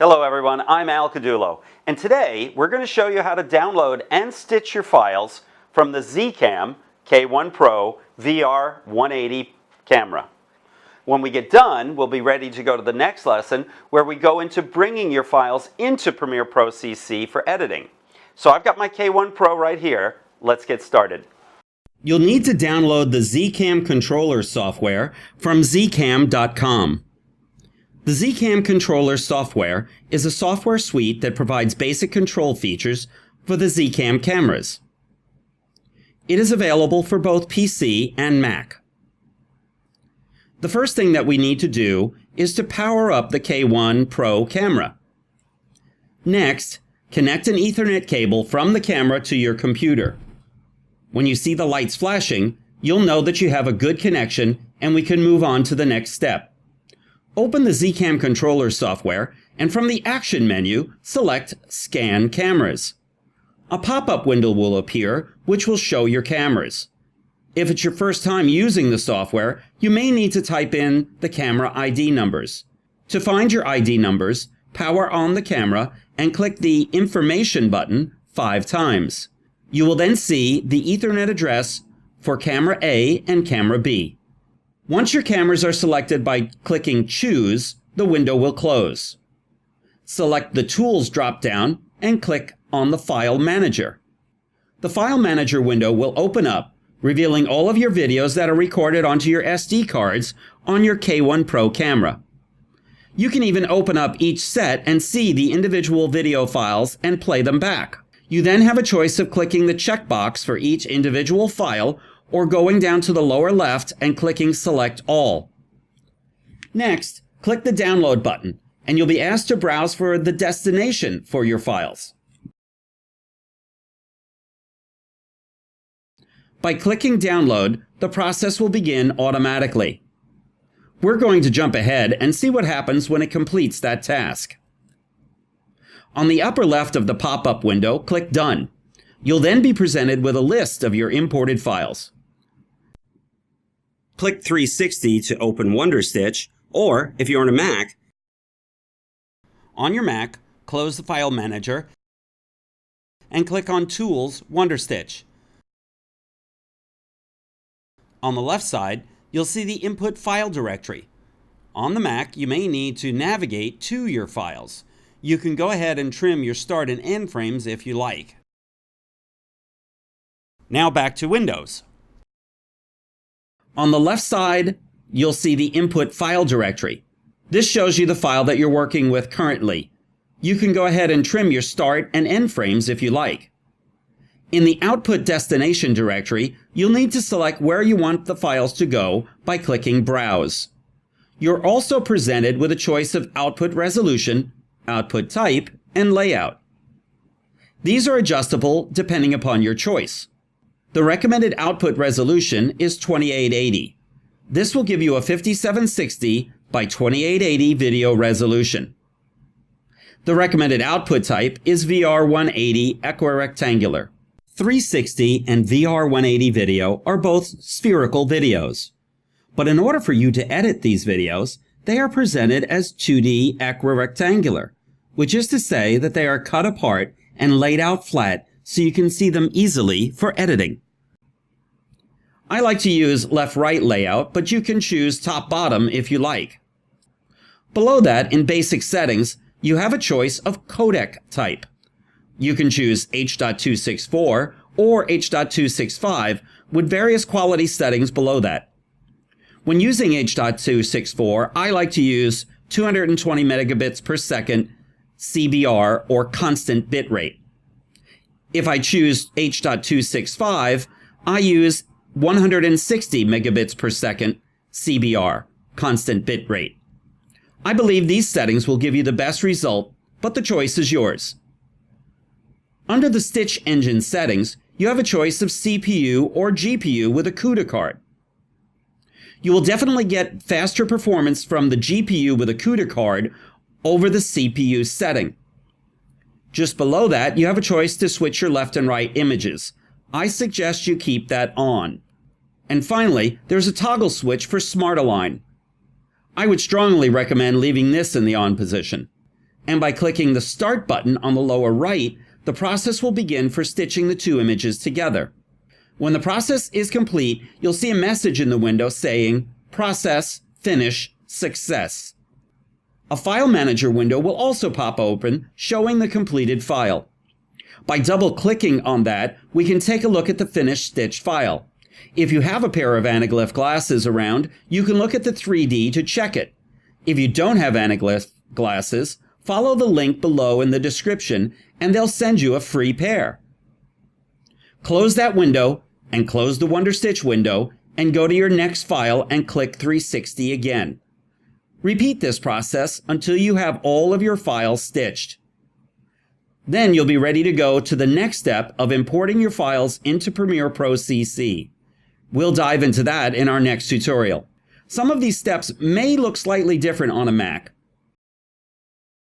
Hello everyone, I'm Caudullo, and today we're going to show you how to download and stitch your files from the Zcam K1Pro VR180 camera. When we get done, we'll be ready to go to the next lesson where we go into bringing your files into Premiere Pro CC for editing. So I've got my K1Pro right here. Let's get started. You'll need to download the Zcam controller software from zcam.com. The Zcam controller software is a software suite that provides basic control features for the Zcam cameras. It is available for both PC and Mac. The first thing that we need to do is to power up the K1Pro camera. Next, connect an Ethernet cable from the camera to your computer. When you see the lights flashing, you'll know that you have a good connection and we can move on to the next step. Open the Zcam controller software and from the Action menu, select Scan Cameras. A pop-up window will appear which will show your cameras. If it's your first time using the software, you may need to type in the camera ID numbers. To find your ID numbers, power on the camera and click the Information button 5 times. You will then see the Ethernet address for camera A and camera B. Once your cameras are selected by clicking Choose, the window will close. Select the Tools drop-down and click on the File Manager. The File Manager window will open up, revealing all of your videos that are recorded onto your SD cards on your K1Pro camera. You can even open up each set and see the individual video files and play them back. You then have a choice of clicking the checkbox for each individual file or going down to the lower left and clicking Select All. Next, click the Download button, and you'll be asked to browse for the destination for your files. By clicking Download, the process will begin automatically. We're going to jump ahead and see what happens when it completes that task. On the upper left of the pop-up window, click Done. You'll then be presented with a list of your imported files. Click 360 to open WonderStitch, or if you're on a Mac, on your Mac, close the File Manager and click on Tools, WonderStitch. On the left side, you'll see the input file directory. On the Mac, you may need to navigate to your files. You can go ahead and trim your start and end frames if you like. Now back to Windows. On the left side, you'll see the input file directory. This shows you the file that you're working with currently. You can go ahead and trim your start and end frames if you like. In the output destination directory, you'll need to select where you want the files to go by clicking Browse. You're also presented with a choice of output resolution, output type, and layout. These are adjustable depending upon your choice. The recommended output resolution is 2880. This will give you a 5760 by 2880 video resolution. The recommended output type is VR180 equirectangular. 360 and VR180 video are both spherical videos. But in order for you to edit these videos, they are presented as 2D equirectangular, which is to say that they are cut apart and laid out flat so you can see them easily for editing. I like to use left-right layout, but you can choose top-bottom if you like. Below that, in basic settings, you have a choice of codec type. You can choose H.264 or H.265 with various quality settings below that. When using H.264, I like to use 220 megabits per second CBR or constant bitrate. If I choose H.265, I use 160 megabits per second CBR, constant bitrate. I believe these settings will give you the best result, but the choice is yours. Under the Stich engine settings, you have a choice of CPU or GPU with a CUDA card. You will definitely get faster performance from the GPU with a CUDA card over the CPU setting. Just below that, you have a choice to switch your left and right images. I suggest you keep that on. And finally, there's a toggle switch for Smart Align. I would strongly recommend leaving this in the on position. And by clicking the Start button on the lower right, the process will begin for stitching the two images together. When the process is complete, you'll see a message in the window saying, Process, Finish, Success. A File Manager window will also pop open, showing the completed file. By double-clicking on that, we can take a look at the finished stitch file. If you have a pair of anaglyph glasses around, you can look at the 3D to check it. If you don't have anaglyph glasses, follow the link below in the description and they'll send you a free pair. Close that window and close the WonderStitch window and go to your next file and click 360 again. Repeat this process until you have all of your files stitched. Then you'll be ready to go to the next step of importing your files into Premiere Pro CC. We'll dive into that in our next tutorial. Some of these steps may look slightly different on a Mac.